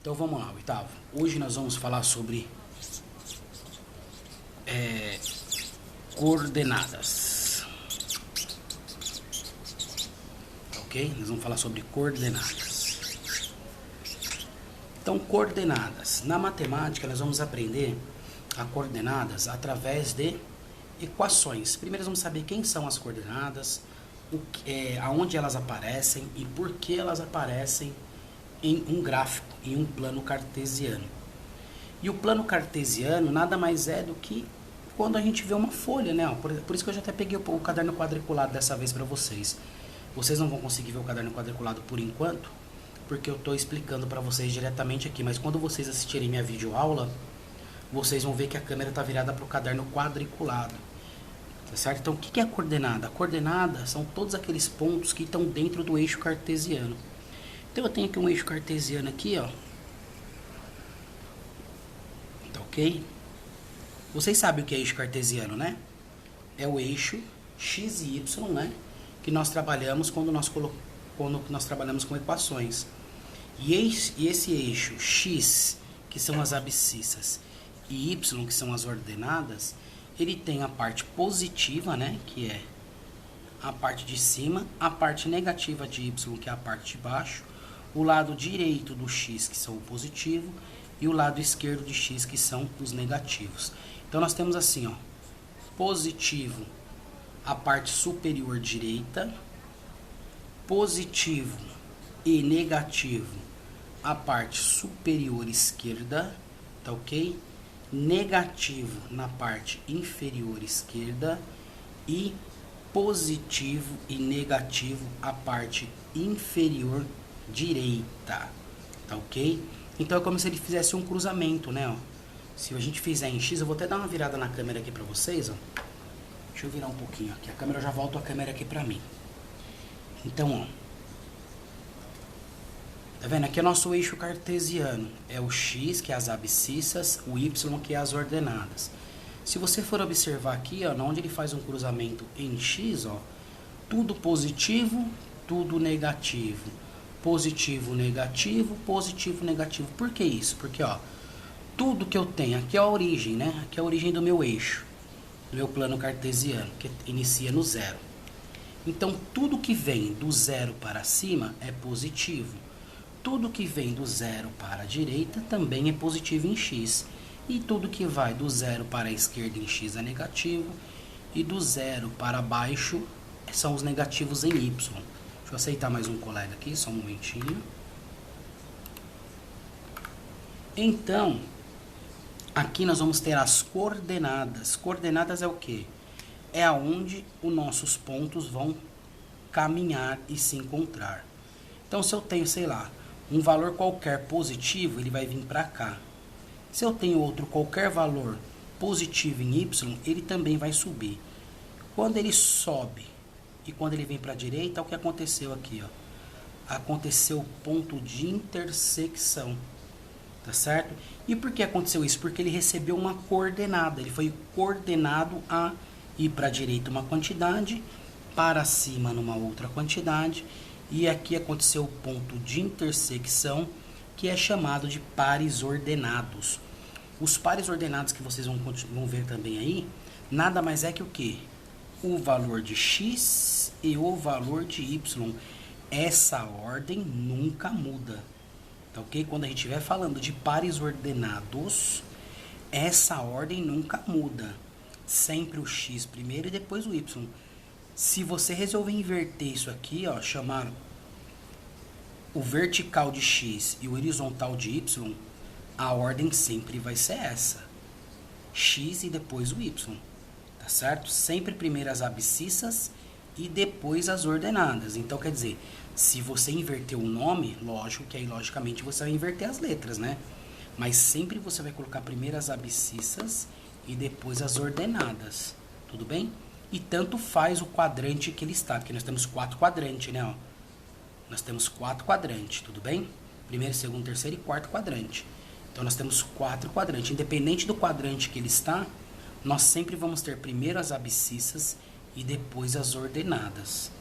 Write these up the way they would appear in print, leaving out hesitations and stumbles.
Então vamos lá, oitavo. Hoje nós vamos falar sobre coordenadas. Ok? Nós vamos falar sobre coordenadas. Então, coordenadas. Na matemática, nós vamos aprender a coordenadas através de equações. Primeiro, nós vamos saber quem são as coordenadas, aonde elas aparecem e por que elas aparecem em um gráfico, em um plano cartesiano. E o plano cartesiano nada mais é do que quando a gente vê uma folha, né? Por isso que eu já até peguei o caderno quadriculado dessa vez para vocês. Vocês não vão conseguir ver o caderno quadriculado por enquanto, porque eu estou explicando para vocês diretamente aqui. Mas quando vocês assistirem minha videoaula, vocês vão ver que a câmera está virada para o caderno quadriculado. Tá certo? Então, o que é a coordenada? A coordenada são todos aqueles pontos que estão dentro do eixo cartesiano. Então, eu tenho aqui um eixo cartesiano aqui, ó. Tá ok? Vocês sabem o que é eixo cartesiano, né? É o eixo x e y, né? Que nós trabalhamos quando nós trabalhamos com equações. E esse eixo x, que são as abscissas, e y, que são as ordenadas, ele tem a parte positiva, né? Que é a parte de cima, a parte negativa de y, que é a parte de baixo, o lado direito do x, que são o positivo, e o lado esquerdo de x, que são os negativos. Então, nós temos assim, ó, positivo, a parte superior direita, positivo e negativo, a parte superior esquerda, tá ok? Negativo na parte inferior esquerda e positivo e negativo a parte inferior direita, tá ok? Então é como se ele fizesse um cruzamento, né? Ó. Se a gente fizer em X, eu vou até dar uma virada na câmera aqui pra vocês, ó. Deixa eu virar um pouquinho aqui, a câmera já volta a câmera aqui pra mim. Então, ó. Tá vendo? Aqui é o nosso eixo cartesiano. É o X, que é as abscissas, o Y, que é as ordenadas. Se você for observar aqui, ó, onde ele faz um cruzamento em X, ó, tudo positivo, tudo negativo. Positivo, negativo, positivo, negativo. Por que isso? Porque, ó, tudo que eu tenho, aqui é a origem, né? Aqui é a origem do meu eixo, do meu plano cartesiano, que inicia no zero. Então, tudo que vem do zero para cima é positivo. Tudo que vem do zero para a direita também é positivo em X. E tudo que vai do zero para a esquerda em X é negativo. E do zero para baixo são os negativos em Y. Deixa eu aceitar mais um colega aqui, só um momentinho. Então, aqui nós vamos ter as coordenadas. Coordenadas é o quê? É aonde os nossos pontos vão caminhar e se encontrar. Então, se eu tenho, sei lá, um valor qualquer positivo, ele vai vir para cá. Se eu tenho outro qualquer valor positivo em Y, ele também vai subir. Quando ele sobe e quando ele vem para a direita, é o que aconteceu aqui, ó. Aconteceu o ponto de intersecção. Tá certo? E por que aconteceu isso? Porque ele recebeu uma coordenada. Ele foi coordenado a ir para a direita uma quantidade, para cima numa outra quantidade. E aqui aconteceu o ponto de intersecção, que é chamado de pares ordenados. Os pares ordenados que vocês vão ver também aí, nada mais é que o quê? O valor de x e o valor de y. Essa ordem nunca muda. Tá ok? Quando a gente estiver falando de pares ordenados, essa ordem nunca muda. Sempre o x primeiro e depois o y. Se você resolver inverter isso aqui, ó, chamar o vertical de x e o horizontal de y, a ordem sempre vai ser essa. X e depois o y. Tá certo? Sempre primeiro as abscissas e depois as ordenadas. Então, quer dizer, se você inverter o nome, lógico que aí, logicamente, você vai inverter as letras, né? Mas sempre você vai colocar primeiro as abscissas e depois as ordenadas. Tudo bem? E tanto faz o quadrante que ele está, porque nós temos 4 quadrantes, né? Ó. Nós temos 4 quadrantes, tudo bem? Primeiro, segundo, terceiro e quarto quadrante. Então, nós temos 4 quadrantes. Independente do quadrante que ele está, nós sempre vamos ter primeiro as abscissas e depois as ordenadas.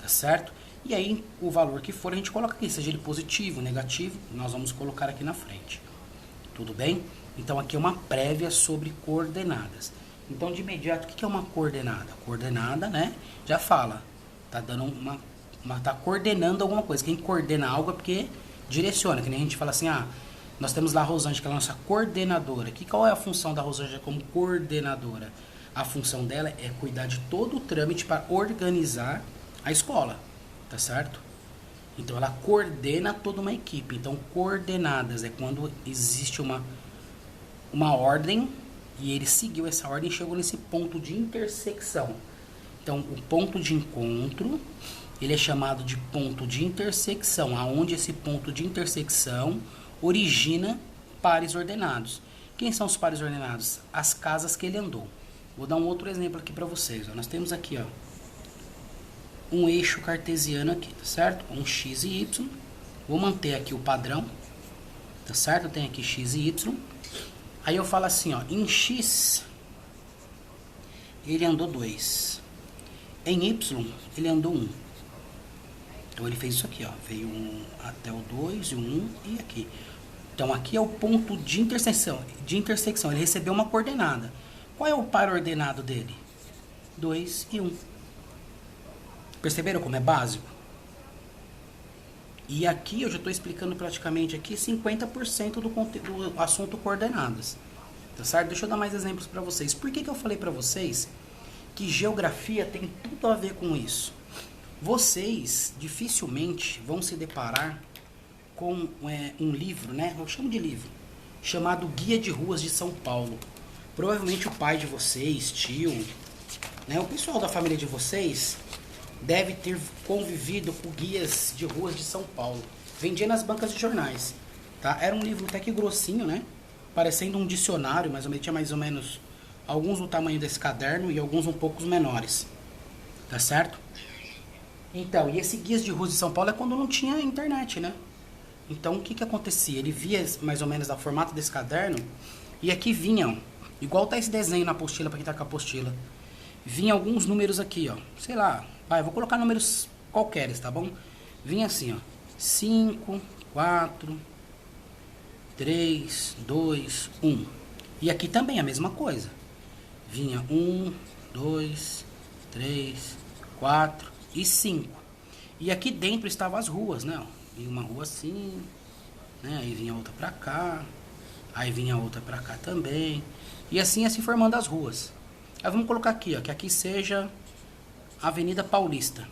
Tá certo? E aí, o valor que for, a gente coloca aqui, seja ele positivo, negativo, nós vamos colocar aqui na frente. Tudo bem? Então, aqui é uma prévia sobre coordenadas. Então, de imediato, o que é uma coordenada? Coordenada, né, já fala, tá dando tá coordenando alguma coisa. Quem coordena algo é porque direciona, que nem a gente fala assim, nós temos lá a Rosângela, que é a nossa coordenadora. Qual é a função da Rosângela como coordenadora? A função dela é cuidar de todo o trâmite para organizar a escola, tá certo? Então, ela coordena toda uma equipe. Então, coordenadas é quando existe uma ordem e ele seguiu essa ordem e chegou nesse ponto de intersecção. Então, o ponto de encontro, ele é chamado de ponto de intersecção, aonde esse ponto de intersecção origina pares ordenados. Quem são os pares ordenados? As casas que ele andou. Vou dar um outro exemplo aqui para vocês. Nós temos aqui, um eixo cartesiano aqui, tá certo? Com x e y. Vou manter aqui o padrão, tá certo? Eu tenho aqui x e y. Aí eu falo assim, em x ele andou 2. Em y ele andou 1. Então ele fez isso aqui, veio até o 2 e o 1 e aqui. Então aqui é o ponto de intersecção. Ele recebeu uma coordenada. Qual é o par ordenado dele? 2 e 1. Perceberam como é básico? E aqui eu já estou explicando praticamente aqui 50% do assunto coordenadas. Tá certo? Deixa eu dar mais exemplos para vocês. Por que eu falei para vocês que geografia tem tudo a ver com isso? Vocês dificilmente vão se deparar com um livro, né? Eu chamo de livro, chamado Guia de Ruas de São Paulo. Provavelmente o pai de vocês, tio, né? O pessoal da família de vocês deve ter convivido com guias de ruas de São Paulo. Vendia nas bancas de jornais, tá? Era um livro até que grossinho, né? Parecendo um dicionário, tinha mais ou menos alguns do tamanho desse caderno e alguns um pouco menores, tá certo? Então, e esse guias de ruas de São Paulo é quando não tinha internet, né? Então, o que acontecia? Ele via mais ou menos o formato desse caderno e aqui vinham, igual tá esse desenho na apostila, para quem tá com a apostila, vinha alguns números aqui, sei lá, eu vou colocar números qualquer, tá bom? Vinha assim, 5, 4, 3, 2, 1. E aqui também a mesma coisa. Vinha 1, 2, 3, 4 e 5. E aqui dentro estavam as ruas, né? Vinha uma rua assim, né? Aí vinha outra pra cá, aí vinha outra pra cá também. E assim formando as ruas. Aí vamos colocar aqui, que aqui seja Avenida Paulista.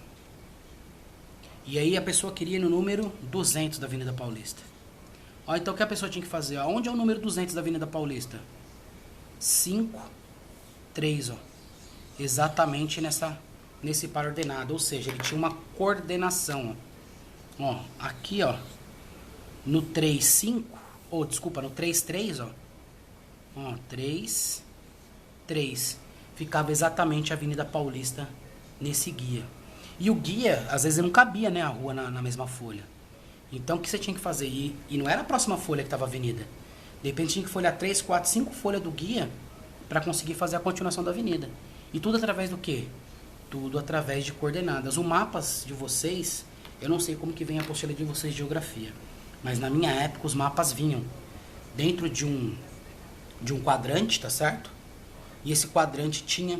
E aí a pessoa queria ir no número 200 da Avenida Paulista. Então o que a pessoa tinha que fazer? Onde é o número 200 da Avenida Paulista? 5, 3, exatamente nesse par ordenado. Ou seja, ele tinha uma coordenação. Aqui, no 3, 5, no 3, 3, 3, 3. Ficava exatamente a Avenida Paulista nesse guia. E o guia, às vezes, não cabia, né, a rua na mesma folha. Então, o que você tinha que fazer? E não era a próxima folha que estava a avenida. De repente, tinha que folhear 3, 4, 5 folhas do guia para conseguir fazer a continuação da avenida. E tudo através do quê? Tudo através de coordenadas. O mapas de vocês, eu não sei como que vem a apostila de vocês de geografia, mas na minha época os mapas vinham dentro de um quadrante, tá certo? E esse quadrante tinha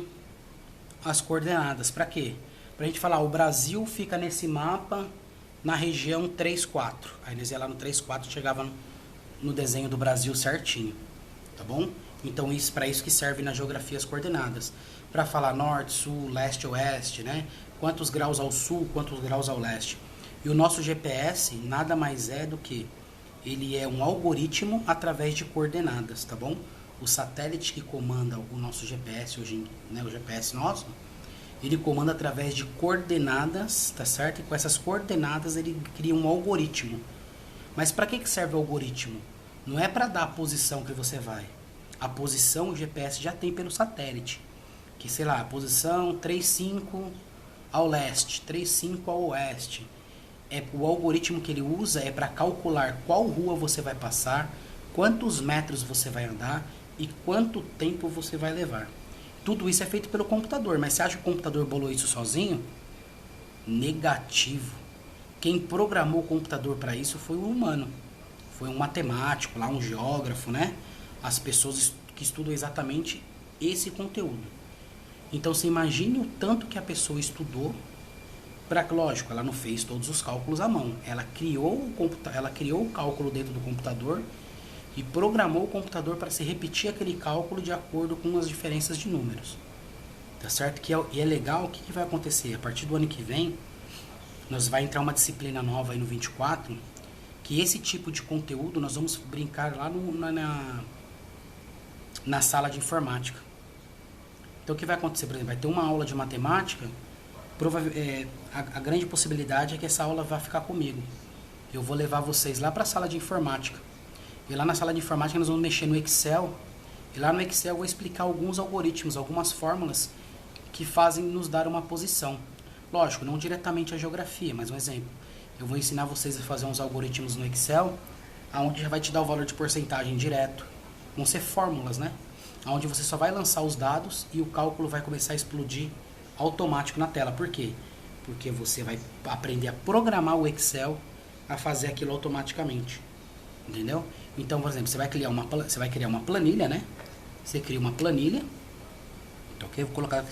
as coordenadas. Para quê? Pra gente falar, o Brasil fica nesse mapa na região 3-4. Aí nós ia lá no 3-4, chegava no desenho do Brasil certinho, tá bom? Então para isso que serve na geografia as coordenadas. Para falar norte, sul, leste, oeste, né? Quantos graus ao sul, quantos graus ao leste. E o nosso GPS nada mais é do que ele é um algoritmo através de coordenadas, tá bom? O satélite que comanda o nosso GPS hoje, né, o GPS nosso, ele comanda através de coordenadas, tá certo? E com essas coordenadas ele cria um algoritmo. Mas para que serve o algoritmo? Não é para dar a posição que você vai. A posição o GPS já tem pelo satélite. Que, sei lá, a posição 35 ao leste, 35 ao oeste. O algoritmo que ele usa é para calcular qual rua você vai passar, quantos metros você vai andar e quanto tempo você vai levar. Tudo isso é feito pelo computador, mas você acha que o computador bolou isso sozinho? Negativo. quem programou o computador para isso foi um humano. Foi um matemático, lá um geógrafo, né? As pessoas que estudam exatamente esse conteúdo. Então você imagine o tanto que a pessoa estudou para, lógico, ela não fez todos os cálculos à mão. Ela criou o cálculo dentro do computador e programou o computador para se repetir aquele cálculo de acordo com as diferenças de números. Tá certo? E é legal, o que vai acontecer? A partir do ano que vem, nós vai entrar uma disciplina nova aí no 24, que esse tipo de conteúdo nós vamos brincar lá na sala de informática. Então o que vai acontecer? Por exemplo, vai ter uma aula de matemática, a grande possibilidade é que essa aula vai ficar comigo. Eu vou levar vocês lá para a sala de informática. E lá na sala de informática nós vamos mexer no Excel. E lá no Excel eu vou explicar alguns algoritmos, algumas fórmulas que fazem nos dar uma posição. Lógico, não diretamente a geografia, mas um exemplo. Eu vou ensinar vocês a fazer uns algoritmos no Excel, onde já vai te dar o valor de porcentagem direto. Vão ser fórmulas, né? Onde você só vai lançar os dados e o cálculo vai começar a explodir automático na tela. Por quê? Porque você vai aprender a programar o Excel a fazer aquilo automaticamente. Entendeu? Então, por exemplo, você vai criar uma planilha, né? Você cria uma planilha. Então, ok? Vou colocar aqui.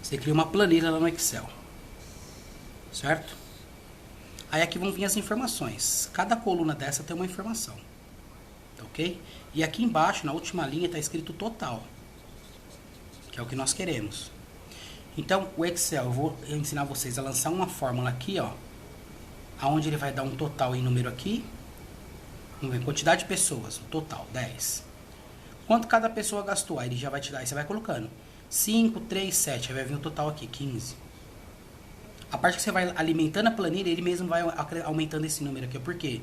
Você cria uma planilha lá no Excel. Certo? Aí aqui vão vir as informações. Cada coluna dessa tem uma informação. Ok? E aqui embaixo, na última linha, está escrito total. Que é o que nós queremos. Então, o Excel, eu vou ensinar vocês a lançar uma fórmula aqui, ó. Onde ele vai dar um total em número aqui. Quantidade de pessoas, o total, 10. Quanto cada pessoa gastou? Aí ele já vai te dar, aí você vai colocando 5, 3, 7, aí vai vir o total aqui, 15. A parte que você vai alimentando a planilha, ele mesmo vai aumentando esse número aqui. Por quê?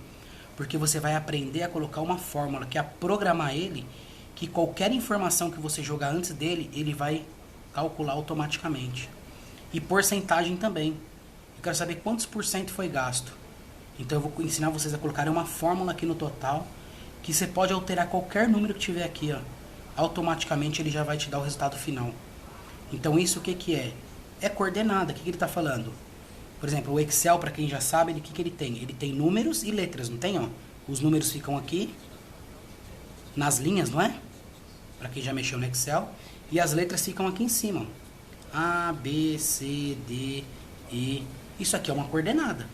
Porque você vai aprender a colocar uma fórmula, que é a programar ele, que qualquer informação que você jogar antes dele, ele vai calcular automaticamente. E porcentagem também. Eu quero saber quantos por cento foi gasto. Então eu vou ensinar vocês a colocarem uma fórmula aqui no total, que você pode alterar qualquer número que tiver aqui, ó. Automaticamente ele já vai te dar o resultado final. Então isso o que é? É coordenada. O que ele está falando? Por exemplo, o Excel, para quem já sabe, o que ele tem? Ele tem números e letras, não tem? Ó? Os números ficam aqui, nas linhas, não é? Para quem já mexeu no Excel. E as letras ficam aqui em cima. Ó. A, B, C, D, E. Isso aqui é uma coordenada.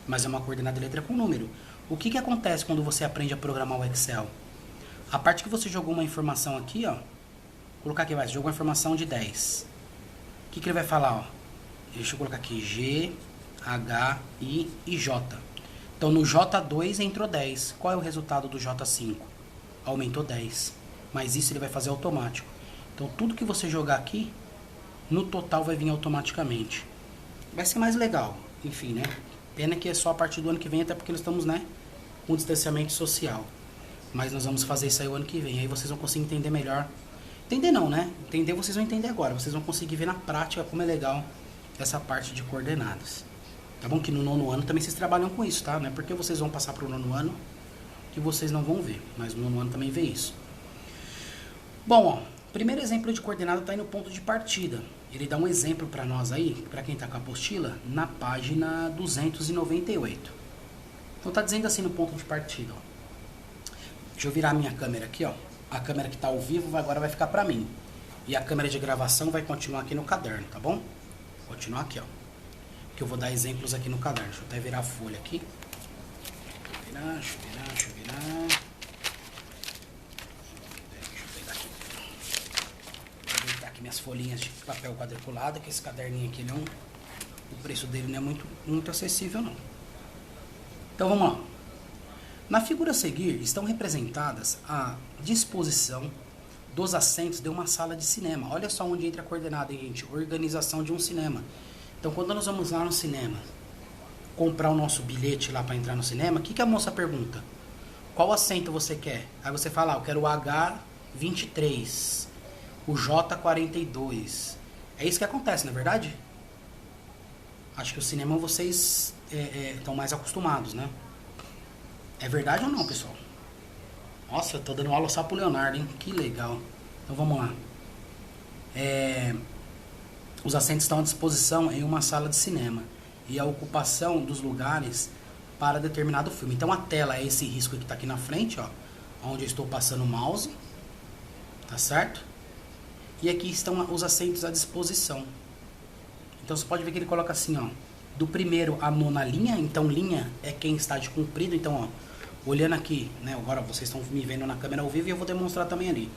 Mas é uma coordenada de letra com número. O que acontece quando você aprende a programar o Excel? A parte que você jogou uma informação aqui, ó. Vou colocar aqui, você jogou uma informação de 10. O que ele vai falar, ó? Deixa eu colocar aqui G, H, I e J. Então no J2 entrou 10. Qual é o resultado do J5? Aumentou 10. Mas isso ele vai fazer automático. Então tudo que você jogar aqui, no total vai vir automaticamente. Vai ser mais legal. Enfim, né? Pena que é só a partir do ano que vem, até porque nós estamos, né, com distanciamento social. Mas nós vamos fazer isso aí o ano que vem. Aí vocês vão conseguir entender melhor. Entender não, né? Entender vocês vão entender agora. Vocês vão conseguir ver na prática como é legal essa parte de coordenadas. Tá bom? Que no 9º ano também vocês trabalham com isso, tá? Não é porque vocês vão passar para o 9º ano que vocês não vão ver. Mas no 9º ano também vê isso. Bom, ó. Primeiro exemplo de coordenada está aí no ponto de partida. Ele dá um exemplo para nós aí, para quem está com a apostila, na página 298. Então tá dizendo assim no ponto de partida, ó. Deixa eu virar a minha câmera aqui, ó. A câmera que está ao vivo agora vai ficar para mim. E a câmera de gravação vai continuar aqui no caderno, tá bom? Continuar aqui, ó. Que eu vou dar exemplos aqui no caderno. Deixa eu até virar a folha aqui. Deixa eu virar. Deixa eu pegar aqui. Vou deitar aqui minhas folhinhas de papel quadriculado, que esse caderninho aqui não... O preço dele não é muito acessível, não. Então vamos lá. Na figura a seguir estão representadas a disposição dos assentos de uma sala de cinema. Olha só onde entra a coordenada, hein, gente? Organização de um cinema. Então, quando nós vamos lá no cinema, comprar o nosso bilhete lá para entrar no cinema, o que a moça pergunta? Qual assento você quer? Aí você fala, eu quero o H23, o J42. É isso que acontece, não é verdade? Acho que o cinema vocês estão mais acostumados, né? É verdade ou não, pessoal? Nossa, eu tô dando aula só pro Leonardo, hein? Que legal. Então vamos lá. Os assentos estão à disposição em uma sala de cinema. e a ocupação dos lugares para determinado filme. Então a tela é esse risco que está aqui na frente, ó, onde eu estou passando o mouse, tá certo? E aqui estão os assentos à disposição. Então você pode ver que ele coloca assim, ó, do primeiro à nona linha. Então linha é quem está de comprido. Então, ó, olhando aqui, né, agora vocês estão me vendo na câmera ao vivo e eu vou demonstrar também ali.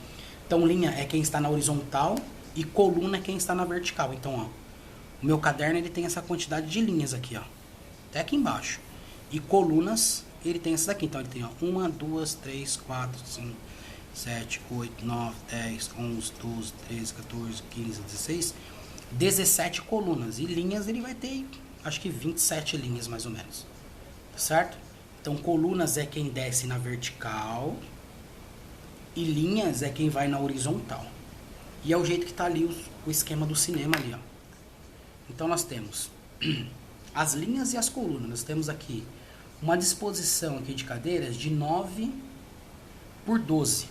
Então linha é quem está na horizontal e coluna é quem está na vertical. Então, ó, o meu caderno ele tem essa quantidade de linhas aqui, ó, até aqui embaixo. E colunas, ele tem essas aqui. Então ele tem, ó, 1, 2, 3, 4, 5, 7, 8, 9, 10, 11, 12, 13, 14, 15, 16, 17 colunas. E linhas ele vai ter, acho que 27 linhas mais ou menos. Certo? Então colunas é quem desce na vertical e linhas é quem vai na horizontal. E é o jeito que está ali o esquema do cinema ali, ó. Então nós temos as linhas e as colunas. Nós temos aqui uma disposição aqui de cadeiras de 9 por 12.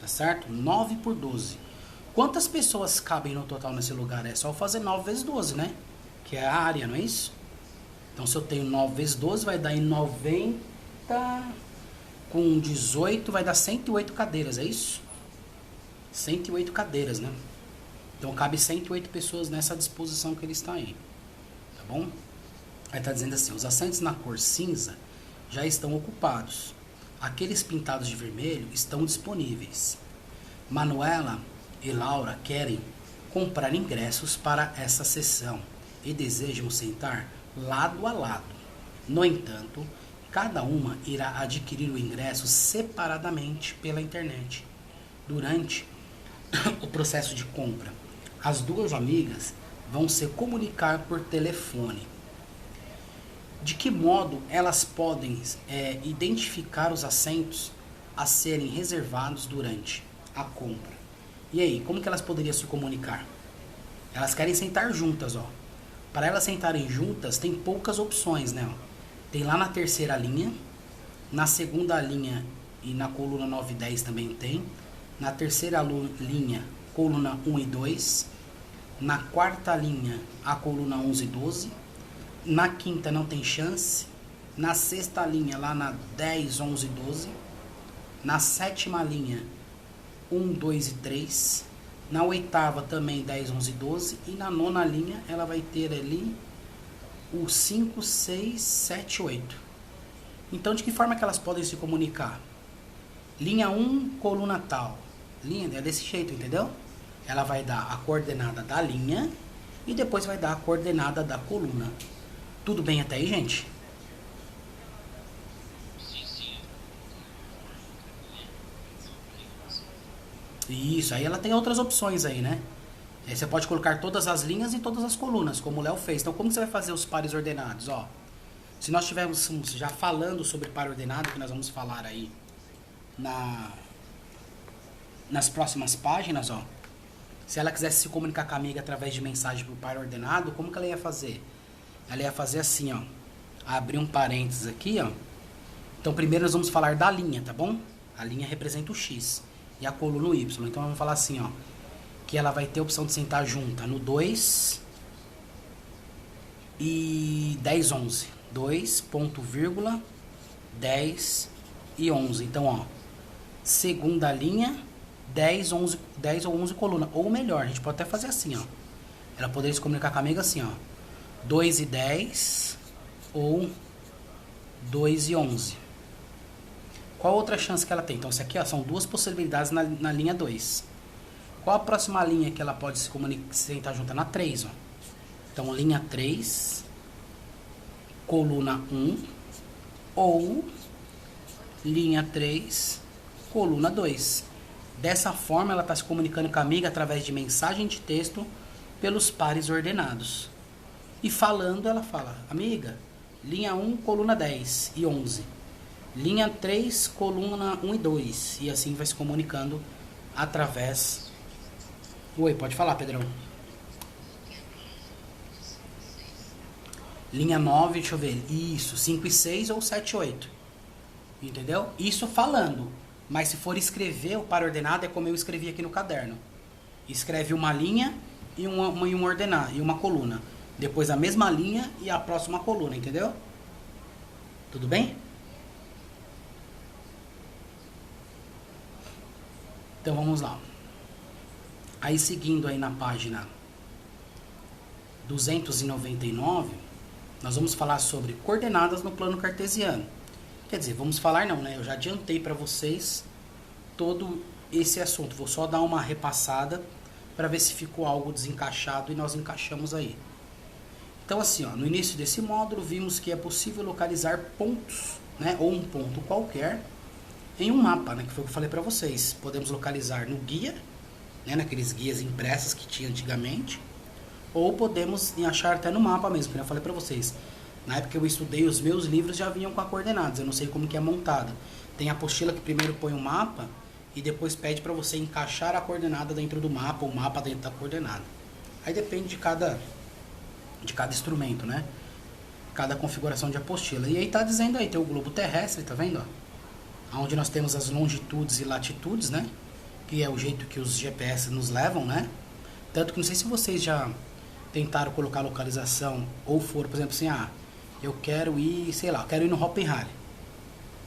Tá certo? 9 por 12. Quantas pessoas cabem no total nesse lugar? É só fazer 9 vezes 12, né? Que é a área, não é isso? Então se eu tenho 9 vezes 12 vai dar em 90, com 18 vai dar 108 cadeiras, é isso? 108 cadeiras, né? Então cabe 108 pessoas nessa disposição que ele está aí. Tá bom? Aí tá dizendo assim, os assentos na cor cinza já estão ocupados. Aqueles pintados de vermelho estão disponíveis. Manuela e Laura querem comprar ingressos para essa sessão e desejam sentar lado a lado. No entanto, cada uma irá adquirir o ingresso separadamente pela internet. Durante o processo de compra, as duas amigas vão se comunicar por telefone. De que modo elas podem identificar os assentos a serem reservados durante a compra? E aí, como que elas poderiam se comunicar? Elas querem sentar juntas, ó. Para elas sentarem juntas, tem poucas opções, né? Tem lá na terceira linha, na segunda linha e na coluna 9 e 10 também tem. Na terceira linha, coluna 1 e 2. Na quarta linha, a coluna 11 e 12. Na quinta não tem chance. Na sexta linha, lá na 10, 11 e 12. Na sétima linha, 1, 2 e 3. Na oitava também 10, 11 e 12. E na nona linha ela vai ter ali o 5, 6, 7, 8. Então de que forma que elas podem se comunicar? Linha 1, coluna tal. Linha é desse jeito, entendeu? Ela vai dar a coordenada da linha e depois vai dar a coordenada da coluna. Tudo bem até aí, gente? Isso, aí ela tem outras opções aí, né? Aí você pode colocar todas as linhas e todas as colunas, como o Léo fez. Então, como você vai fazer os pares ordenados? Ó, se nós estivermos já falando sobre par ordenado, que nós vamos falar aí nas próximas páginas, ó. Se ela quisesse se comunicar com a amiga através de mensagem por par ordenado, como que ela ia fazer? Ela ia fazer assim, ó. Abrir um parênteses aqui, ó. Então, primeiro nós vamos falar da linha, tá bom? A linha representa o X e a coluna o Y. Então, vamos falar assim, ó. Que ela vai ter a opção de sentar junta no 2 e 10, 11. 2, ponto, vírgula, 10 e 11. Então, ó. Segunda linha, 10, 11, 10 ou 11 coluna. Ou melhor, a gente pode até fazer assim, ó. Ela poderia se comunicar com a amiga assim, ó. 2 e 10 ou 2 e 11. Qual outra chance que ela tem? Então, isso aqui, ó, são duas possibilidades na linha 2. Qual a próxima linha que ela pode se comunicar, se sentar junto? Na 3, ó. Então, linha 3, coluna 1 ou linha 3, coluna 2. Dessa forma, ela está se comunicando com a amiga através de mensagem de texto pelos pares ordenados. E falando, ela fala, amiga, linha 1, coluna 10 e 11. Linha 3, coluna 1 e 2. E assim vai se comunicando através... Oi, pode falar, Pedrão. Linha 9, deixa eu ver. Isso, 5 e 6 ou 7 e 8. Entendeu? Isso falando. Mas se for escrever, o par ordenado é como eu escrevi aqui no caderno. Escreve uma linha e uma ordenada, e uma coluna. Depois a mesma linha e a próxima coluna, entendeu? Tudo bem? Então vamos lá. Aí seguindo aí na página 299, nós vamos falar sobre coordenadas no plano cartesiano. Quer dizer, vamos falar não, né? Eu já adiantei para vocês todo esse assunto. Vou só dar uma repassada para ver se ficou algo desencaixado e nós encaixamos aí. Então assim, ó, no início desse módulo vimos que é possível localizar pontos, né, ou um ponto qualquer em um mapa, né, que foi o que eu falei para vocês. Podemos localizar no guia, né, naqueles guias impressos que tinha antigamente, ou podemos achar até no mapa mesmo, que eu falei para vocês. Na época que eu estudei, os meus livros já vinham com as coordenadas, eu não sei como que é montado. Tem a apostila que primeiro põe o mapa e depois pede para você encaixar a coordenada dentro do mapa, ou o mapa dentro da coordenada. Aí depende de cada instrumento, né? Cada configuração de apostila. E aí tá dizendo aí, tem o globo terrestre, tá vendo? Ó? Onde nós temos as longitudes e latitudes, né? Que é o jeito que os GPS nos levam, né? Tanto que não sei se vocês já tentaram colocar localização ou for, por exemplo, assim, eu quero ir, sei lá, eu quero ir no Hop Harry.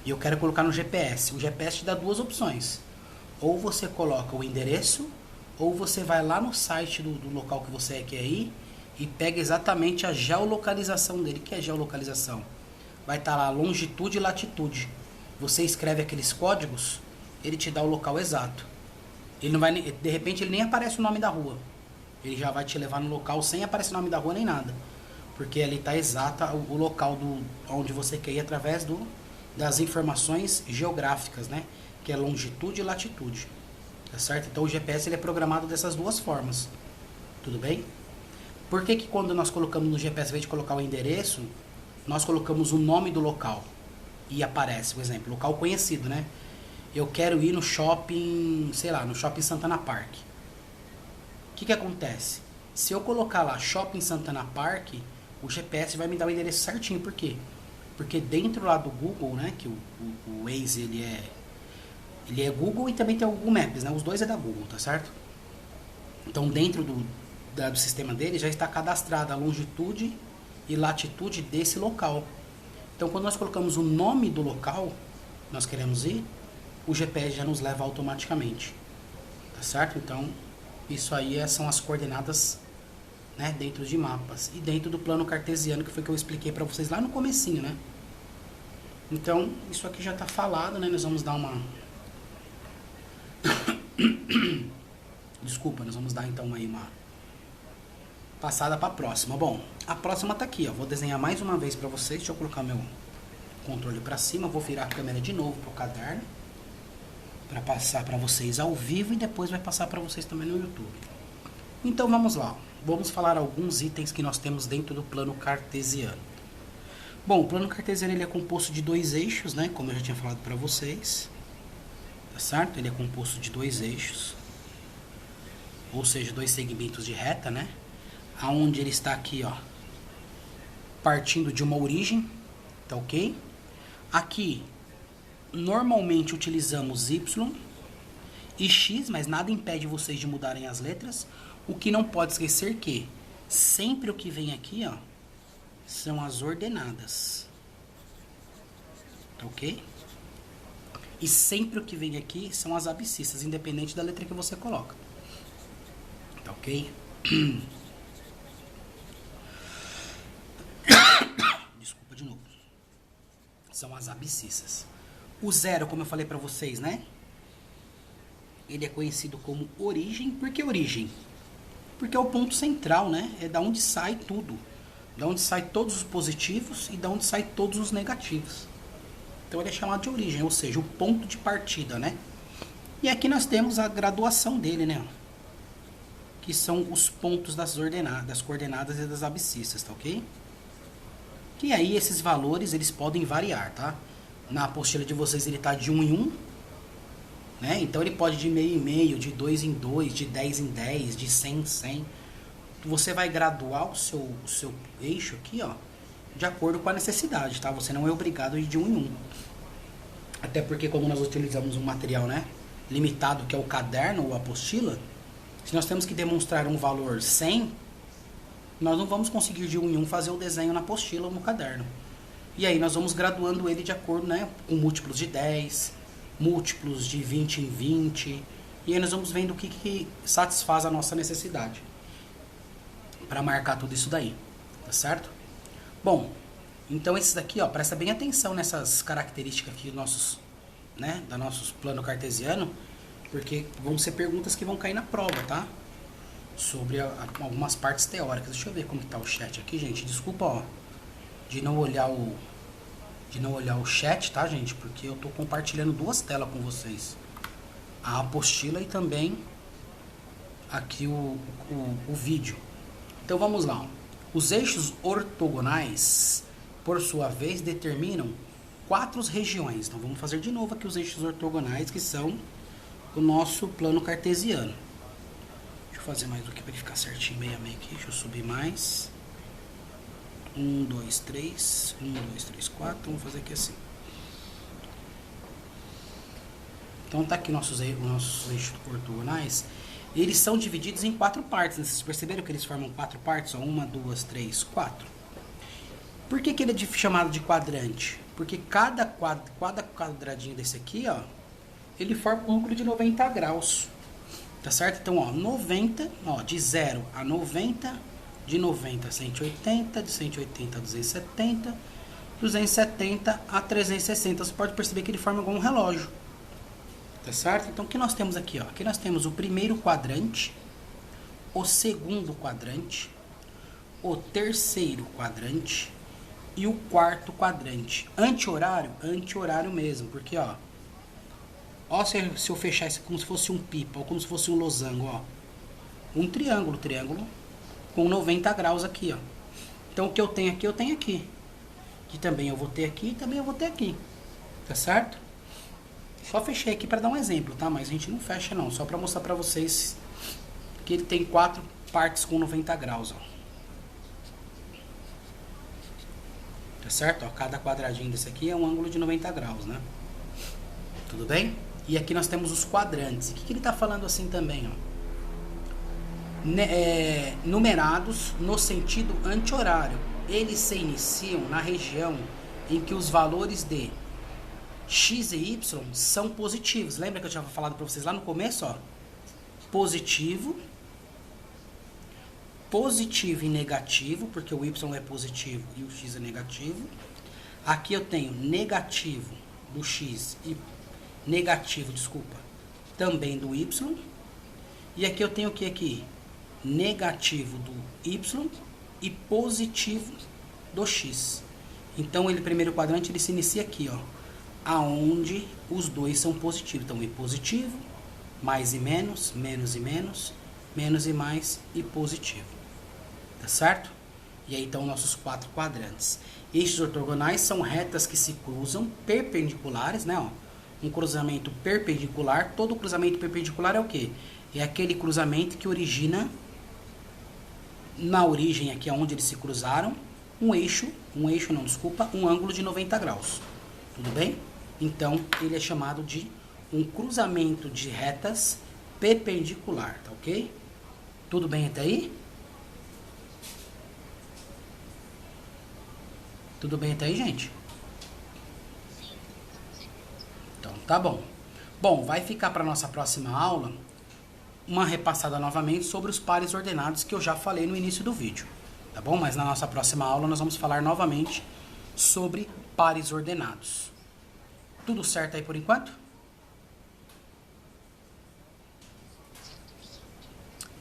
E eu quero colocar no GPS. O GPS te dá duas opções. Ou você coloca o endereço, ou você vai lá no site do local que você quer ir e pega exatamente a geolocalização dele. O que é geolocalização? Vai estar lá longitude e latitude. Você escreve aqueles códigos, ele te dá o local exato. Ele não vai, de repente ele nem aparece o nome da rua. Ele já vai te levar no local sem aparecer o nome da rua nem nada. Porque ali está exata o local onde você quer ir através das informações geográficas, né? Que é longitude e latitude. Tá certo? Então o GPS ele é programado dessas duas formas. Tudo bem? Por que quando nós colocamos no GPS, ao invés de colocar o endereço, nós colocamos o nome do local e aparece, por exemplo, local conhecido, né? Eu quero ir no shopping, sei lá, no shopping Santana Park. O que acontece? Se eu colocar lá shopping Santana Park, o GPS vai me dar o endereço certinho. Por quê? Porque dentro lá do Google, né, que o Waze ele é Google e também tem o Google Maps, né? Os dois é da Google, tá certo? Então dentro do sistema dele já está cadastrada a longitude e latitude desse local. Então quando nós colocamos o nome do local que nós queremos ir, o GPS já nos leva automaticamente, tá certo? Então isso aí são as coordenadas, né, dentro de mapas e dentro do plano cartesiano, que foi que eu expliquei para vocês lá no comecinho, né? Então isso aqui já está falado, né? Nós vamos dar uma desculpa, nós vamos dar então aí uma passada para a próxima. Bom, a próxima tá aqui, ó. Vou desenhar mais uma vez para vocês. Deixa eu colocar meu controle para cima. Vou virar a câmera de novo pro caderno para passar para vocês ao vivo e depois vai passar para vocês também no YouTube. Então vamos lá. Vamos falar alguns itens que nós temos dentro do plano cartesiano. Bom, o plano cartesiano ele é composto de dois eixos, né? Como eu já tinha falado para vocês. Tá certo? Ele é composto de dois eixos. Ou seja, dois segmentos de reta, né? Aonde ele está aqui, ó, partindo de uma origem, tá ok? Aqui, normalmente utilizamos Y e X, mas nada impede vocês de mudarem as letras. O que não pode esquecer que sempre o que vem aqui, ó, são as ordenadas, tá ok? E sempre o que vem aqui são as abscissas, independente da letra que você coloca, tá ok? Desculpa de novo. São as abscissas. O zero, como eu falei pra vocês, né? Ele é conhecido como origem. Por que origem? Porque é o ponto central, né? É da onde sai tudo. Da onde sai todos os positivos e da onde sai todos os negativos. Então ele é chamado de origem, ou seja, o ponto de partida, né? E aqui nós temos a graduação dele, né? Que são os pontos das ordenadas, das coordenadas e das abscissas, tá ok? E aí esses valores eles podem variar, tá? Na apostila de vocês ele tá de 1 em 1, né? Então ele pode de meio em meio, de 2 em 2, de 10 em 10, de 100 em 100. Você vai graduar o seu eixo aqui, ó, de acordo com a necessidade, tá? Você não é obrigado a ir de 1 em 1. Até porque quando nós utilizamos um material, né, limitado, que é o caderno ou a apostila, se nós temos que demonstrar um valor 100, nós não vamos conseguir de um em um fazer o desenho na apostila ou no caderno. E aí nós vamos graduando ele de acordo, né, com múltiplos de 10, múltiplos de 20 em 20, e aí nós vamos vendo o que satisfaz a nossa necessidade para marcar tudo isso daí, tá certo? Bom, então esses daqui, ó, presta bem atenção nessas características aqui do nossos, né, da nosso plano cartesiano, porque vão ser perguntas que vão cair na prova, tá? Sobre algumas partes teóricas. Deixa eu ver como que tá o chat aqui, gente. Desculpa, ó, de não olhar o chat, tá, gente? Porque eu tô compartilhando duas telas com vocês. A apostila e também aqui o vídeo. Então vamos lá, ó. Os eixos ortogonais, por sua vez, determinam 4 regiões. Então vamos fazer de novo aqui os eixos ortogonais, que são o nosso plano cartesiano. Deixa eu fazer mais do que para ficar certinho, meia meia aqui. Deixa eu subir mais. 1, 2, 3. 1, 2, 3, 4. Vamos fazer aqui assim. Então tá aqui nossos eixos ortogonais. Eles são divididos em 4 partes. Né? Vocês perceberam que eles formam 4 partes? 1, 2, 3, 4. Por que ele é chamado de quadrante? Porque cada quadradinho desse aqui, ó, ele forma um ângulo de 90 graus. Tá certo? Então, ó, 90, ó, de 0 a 90, de 90 a 180, de 180 a 270, 270 a 360. Você pode perceber que ele forma igual um relógio. Tá certo? Então, o que nós temos aqui, ó? Aqui nós temos o primeiro quadrante, o segundo quadrante, o terceiro quadrante e o quarto quadrante. Anti-horário mesmo, porque, ó, se eu fechar isso como se fosse um pipa ou como se fosse um losango, ó. Um triângulo com 90 graus aqui, ó. Então, o que eu tenho aqui, eu tenho aqui. Que também eu vou ter aqui e também eu vou ter aqui. Tá certo? Só fechei aqui para dar um exemplo, tá? Mas a gente não fecha não, só para mostrar para vocês que ele tem 4 partes com 90 graus, ó. Tá certo? Ó, cada quadradinho desse aqui é um ângulo de 90 graus, né? Tudo bem? E aqui nós temos os quadrantes. O que ele está falando assim também, ó? Numerados no sentido anti-horário. Eles se iniciam na região em que os valores de x e y são positivos. Lembra que eu tinha falado para vocês lá no começo, ó? Positivo e negativo, porque o y é positivo e o x é negativo. Aqui eu tenho negativo do x e negativo, desculpa, também do y. E aqui eu tenho o que aqui? Negativo do y e positivo do x. Então, ele primeiro quadrante, ele se inicia aqui, ó, aonde os dois são positivos. Então, é positivo, mais e menos, menos e menos, menos e mais e positivo. Tá certo? E aí estão nossos 4 quadrantes. Eixos ortogonais são retas que se cruzam perpendiculares, né, ó? Um cruzamento perpendicular. Todo cruzamento perpendicular é o quê? É aquele cruzamento que origina, na origem aqui onde eles se cruzaram, um ângulo de 90 graus. Tudo bem? Então, ele é chamado de um cruzamento de retas perpendicular, tá ok? Tudo bem até aí? Tudo bem até aí, gente? Então, tá bom. Bom, vai ficar para nossa próxima aula uma repassada novamente sobre os pares ordenados que eu já falei no início do vídeo, tá bom? Mas na nossa próxima aula nós vamos falar novamente sobre pares ordenados. Tudo certo aí por enquanto?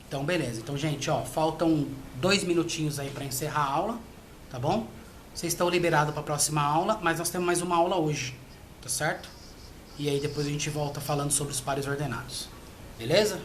Então, beleza. Então, gente, ó, faltam 2 minutinhos aí para encerrar a aula, tá bom? Vocês estão liberados para a próxima aula, mas nós temos mais uma aula hoje, tá certo? E aí depois a gente volta falando sobre os pares ordenados. Beleza?